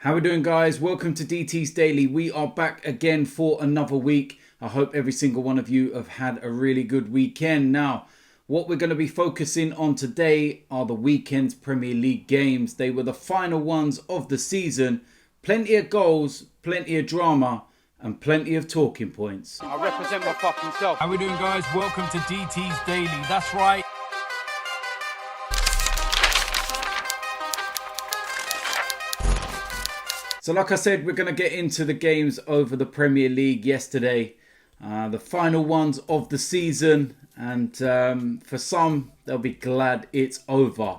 How we doing, guys? Welcome to DT's Daily. We are back again for another week. I hope every single one of you have had a really good weekend. Now, what we're going to be focusing on today are the weekend's Premier League games. They were the final ones of the season. Plenty of goals, plenty of drama, and plenty of talking points. I represent my fucking self. How we doing, guys? Welcome to DT's Daily. That's right. So like I said, we're going to get into the games over the Premier League yesterday. The final ones of the season. And for some, they'll be glad it's over.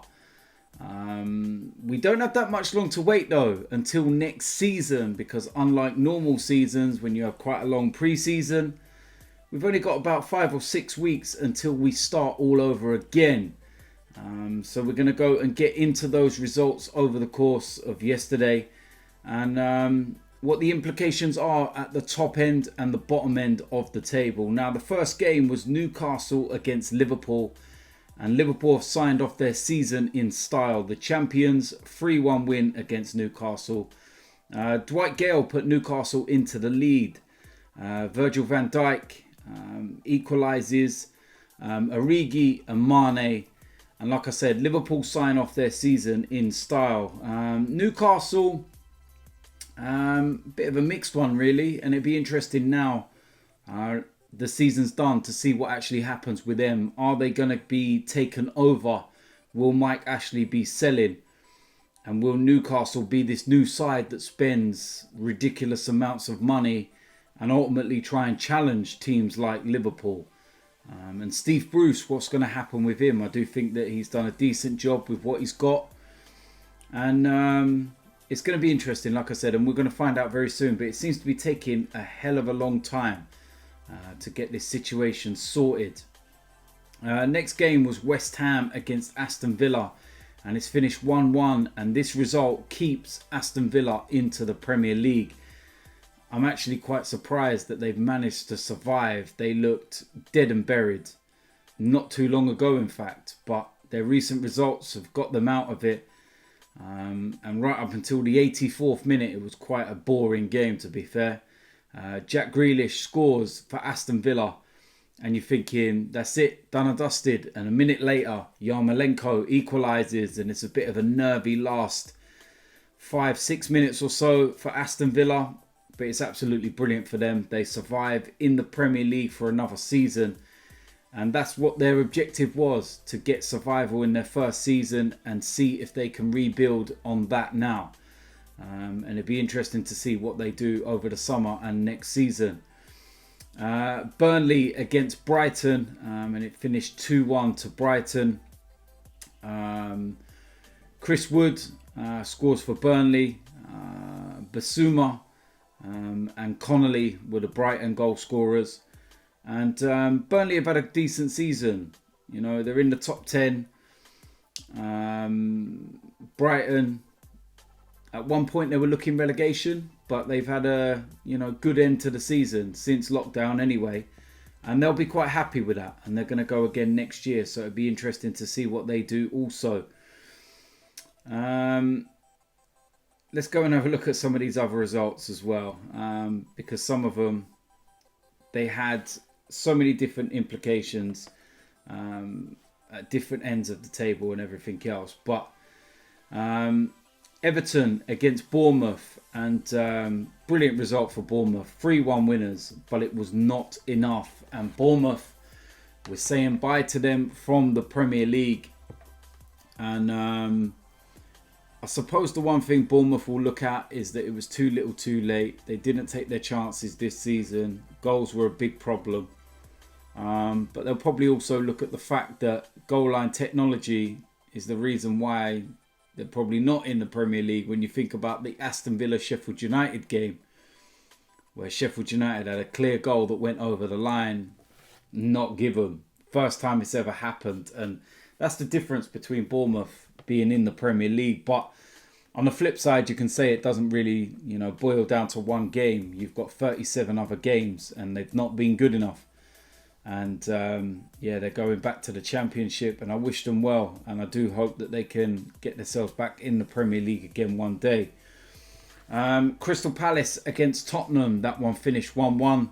We don't have that much long to wait though until next season. Because unlike normal seasons, when you have quite a long pre-season, we've only got about 5 or 6 weeks until we start all over again. So we're going to go and get into those results over the course of yesterday. And what the implications are at the top end and the bottom end of the table. Now, the first game was Newcastle against Liverpool. And Liverpool have signed off their season in style. The champions, 3-1 win against Newcastle. Dwight Gale put Newcastle into the lead. Virgil van Dijk equalises. Origi and Mane. And like I said, Liverpool sign off their season in style. Newcastle... bit of a mixed one really, and it'd be interesting now the season's done to see what actually happens with them. Are they going to be taken over? Will Mike Ashley be selling? And will Newcastle be this new side that spends ridiculous amounts of money and ultimately try and challenge teams like Liverpool? And Steve Bruce, what's going to happen with him? I do think that he's done a decent job with what he's got, and it's going to be interesting, like I said, and we're going to find out very soon. But it seems to be taking a hell of a long time to get this situation sorted. Next game was West Ham against Aston Villa. And it's finished 1-1. And this result keeps Aston Villa into the Premier League. I'm actually quite surprised that they've managed to survive. They looked dead and buried not too long ago, in fact. But their recent results have got them out of it. And right up until the 84th minute, it was quite a boring game, to be fair. Jack Grealish scores for Aston Villa, and you're thinking, that's it, done and dusted. And a minute later, Yarmolenko equalises, and it's a bit of a nervy last 5-6 minutes or so for Aston Villa. But it's absolutely brilliant for them. They survive in the Premier League for another season. And that's what their objective was, to get survival in their first season and see if they can rebuild on that now. And it'd be interesting to see what they do over the summer and next season. Burnley against Brighton, and it finished 2-1 to Brighton. Chris Wood scores for Burnley. Basuma and Connolly were the Brighton goal scorers. And Burnley have had a decent season. You know, they're in the top 10. Brighton, at one point they were looking relegation, but they've had a good end to the season since lockdown anyway. And they'll be quite happy with that. And they're going to go again next year. So it'd be interesting to see what they do also. Let's go and have a look at some of these other results as well. Because some of them, they had so many different implications at different ends of the table and everything else. But Everton against Bournemouth, and brilliant result for Bournemouth. 3-1 winners, but it was not enough. And Bournemouth, we're saying bye to them from the Premier League. And I suppose the one thing Bournemouth will look at is that it was too little too late. They didn't take their chances this season. Goals were a big problem. But they'll probably also look at the fact that goal line technology is the reason why they're probably not in the Premier League. When you think about the Aston Villa Sheffield United game, where Sheffield United had a clear goal that went over the line, not given. First time it's ever happened. And that's the difference between Bournemouth being in the Premier League. But on the flip side, you can say it doesn't really, boil down to one game. You've got 37 other games and they've not been good enough. And they're going back to the Championship, and I wish them well. And I do hope that they can get themselves back in the Premier League again one day. Crystal Palace against Tottenham. That one finished 1-1.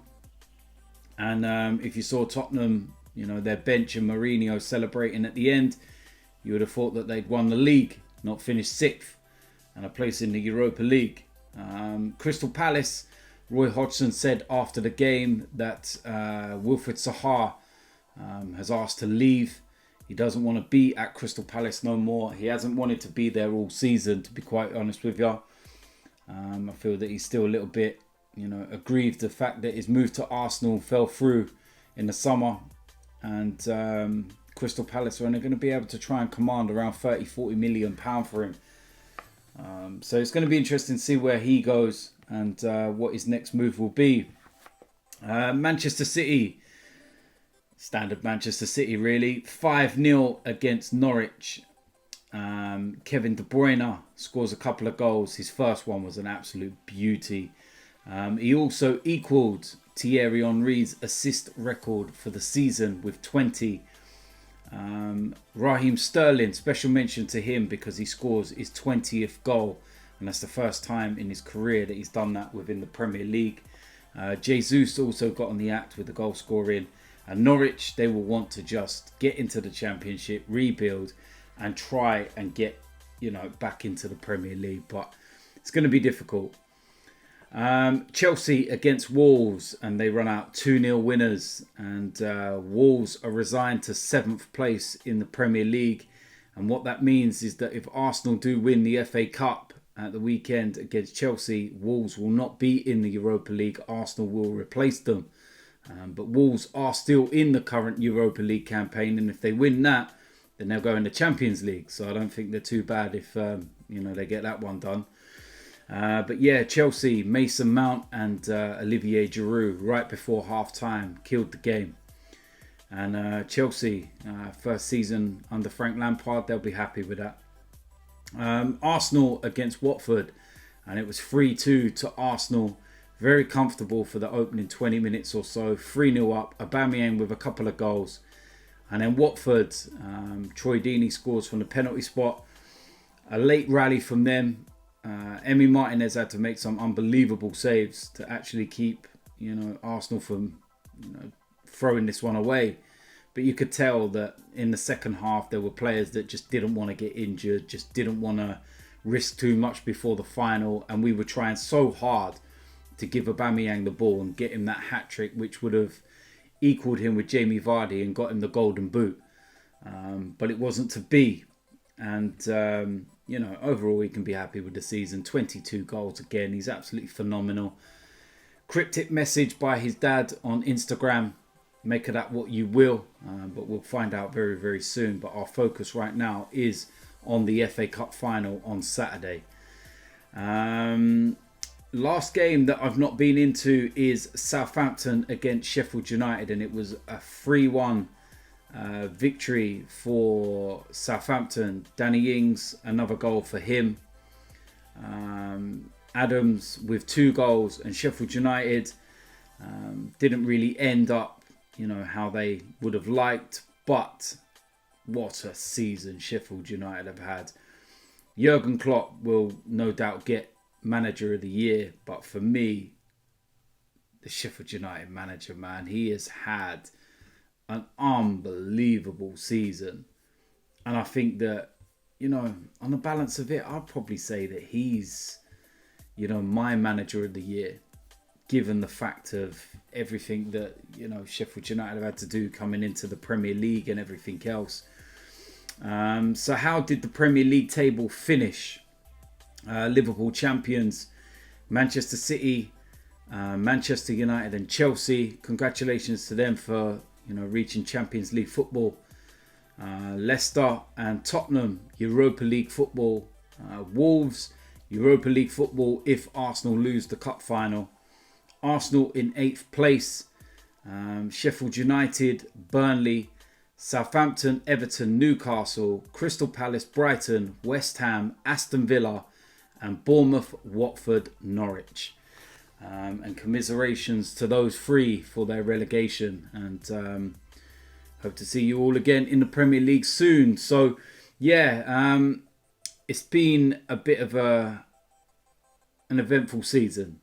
And if you saw Tottenham, their bench and Mourinho celebrating at the end, you would have thought that they'd won the league, not finished 6th and a place in the Europa League. Crystal Palace, Roy Hodgson said after the game that Wilfried Zaha has asked to leave. He doesn't want to be at Crystal Palace no more. He hasn't wanted to be there all season, to be quite honest with you. I feel that he's still a little bit, aggrieved the fact that his move to Arsenal fell through in the summer. And Crystal Palace are only going to be able to try and command around £30-40 million for him. So it's going to be interesting to see where he goes and what his next move will be. Manchester City. Standard Manchester City, really. 5-0 against Norwich. Kevin De Bruyne scores a couple of goals. His first one was an absolute beauty. He also equalled Thierry Henry's assist record for the season with 20. Raheem Sterling, special mention to him because he scores his 20th goal. And that's the first time in his career that he's done that within the Premier League. Jesus also got on the act with the goal scoring. And Norwich, they will want to just get into the Championship, rebuild, and try and get, back into the Premier League. But it's going to be difficult. Chelsea against Wolves, and they run out 2-0 winners. And Wolves are resigned to 7th place in the Premier League. And what that means is that if Arsenal do win the FA Cup at the weekend against Chelsea, Wolves will not be in the Europa League. Arsenal will replace them. But Wolves are still in the current Europa League campaign, and if they win that, then they'll go in the Champions League. So I don't think they're too bad if they get that one done. But yeah, Chelsea, Mason Mount and Olivier Giroud right before half-time killed the game. And Chelsea, first season under Frank Lampard, they'll be happy with that. Arsenal against Watford, and it was 3-2 to Arsenal. Very comfortable for the opening 20 minutes or so. 3-0 up. Aubameyang with a couple of goals. And then Watford, Troy Deeney scores from the penalty spot. A late rally from them. Emi Martinez had to make some unbelievable saves to actually keep, Arsenal from, throwing this one away. But you could tell that in the second half, there were players that just didn't want to get injured, just didn't want to risk too much before the final. And we were trying so hard to give Aubameyang the ball and get him that hat-trick, which would have equalled him with Jamie Vardy and got him the golden boot. But it wasn't to be. And, overall, he can be happy with the season. 22 goals again. He's absolutely phenomenal. Cryptic message by his dad on Instagram. Make of that what you will. But we'll find out very, very soon. But our focus right now is on the FA Cup final on Saturday. Last game that I've not been into is Southampton against Sheffield United, and it was a 3-1 victory for Southampton. Danny Ings, another goal for him. Adams with 2 goals, and Sheffield United didn't really end up, how they would have liked, but what a season Sheffield United have had. Jurgen Klopp will no doubt get Manager of the Year, but for me, the Sheffield United manager, man, he has had an unbelievable season. And I think that, on the balance of it, I'd probably say that he's, my Manager of the Year, given the fact of everything that, Sheffield United have had to do coming into the Premier League and everything else. So how did the Premier League table finish? Liverpool champions, Manchester City, Manchester United and Chelsea. Congratulations to them for reaching Champions League football. Leicester and Tottenham, Europa League football. Wolves, Europa League football if Arsenal lose the cup final. Arsenal in 8th place. Sheffield United, Burnley, Southampton, Everton, Newcastle, Crystal Palace, Brighton, West Ham, Aston Villa, and Bournemouth, Watford, Norwich. And commiserations to those 3 for their relegation. And hope to see you all again in the Premier League soon. So, yeah, it's been a bit of an eventful season.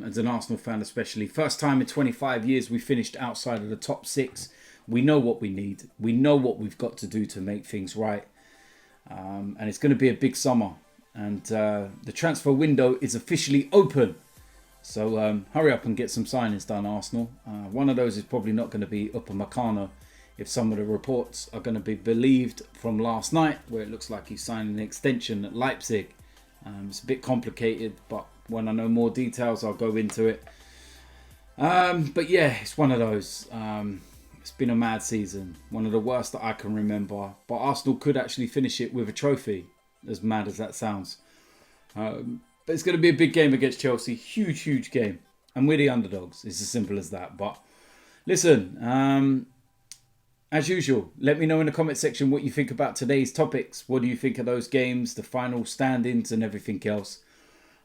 As an Arsenal fan especially. First time in 25 years we finished outside of the top 6. We know what we need. We know what we've got to do to make things right. And it's going to be a big summer. And the transfer window is officially open. So hurry up and get some signings done, Arsenal. One of those is probably not going to be Upamecano, if some of the reports are going to be believed from last night, where it looks like he's signing an extension at Leipzig. It's a bit complicated, but when I know more details, I'll go into it. But yeah, it's one of those. It's been a mad season. One of the worst that I can remember. But Arsenal could actually finish it with a trophy, as mad as that sounds. But it's going to be a big game against Chelsea. Huge, huge game. And we're the underdogs. It's as simple as that. But listen, as usual, let me know in the comment section what you think about today's topics. What do you think of those games, the final standings and everything else?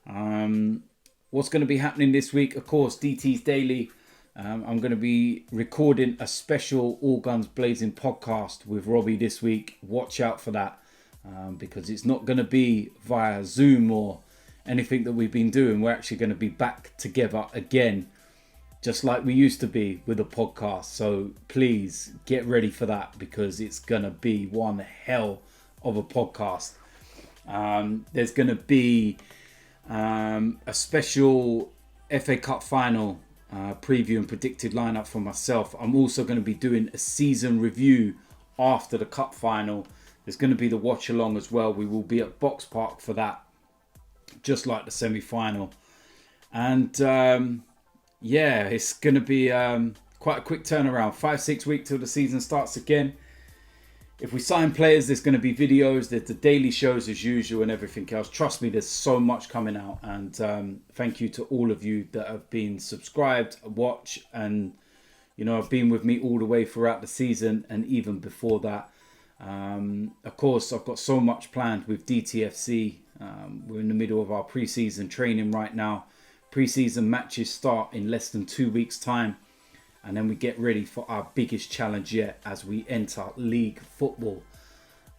What's going to be happening this week? Of course, DT's Daily. I'm going to be recording a special All Guns Blazing podcast with Robbie this week. Watch out for that because it's not going to be via Zoom or anything that we've been doing. We're actually going to be back together again, just like we used to be with a podcast. So please get ready for that because it's going to be one hell of a podcast. There's going to be a special FA Cup final preview and predicted lineup for myself. I'm also going to be doing a season review after the cup final. There's going to be the watch along as well. We will be at Box Park for that, just like the semi-final. And yeah, it's going to be quite a quick turnaround. 5-6 weeks till the season starts again. If we sign players, there's going to be videos. There's the daily shows as usual and everything else. Trust me, there's so much coming out. And thank you to all of you that have been subscribed, watch, and have been with me all the way throughout the season and even before that. Of course, I've got so much planned with DTFC. We're in the middle of our pre-season training right now. Pre-season matches start in less than 2 weeks' time. And then we get ready for our biggest challenge yet as we enter league football.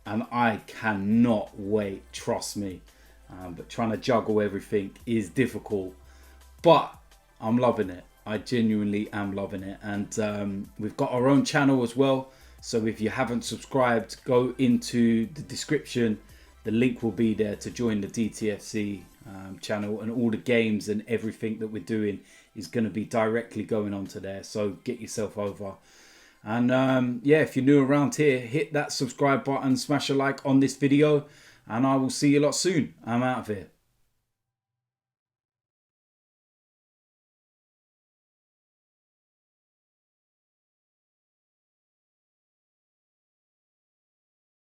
And I cannot wait, trust me. But trying to juggle everything is difficult. But I'm loving it. I genuinely am loving it. And we've got our own channel as well. So if you haven't subscribed, go into the description. The link will be there to join the DTFC channel. And all the games and everything that we're doing is going to be directly going onto there. So get yourself over. And yeah, if you're new around here, hit that subscribe button, smash a like on this video. And I will see you lot soon. I'm out of here.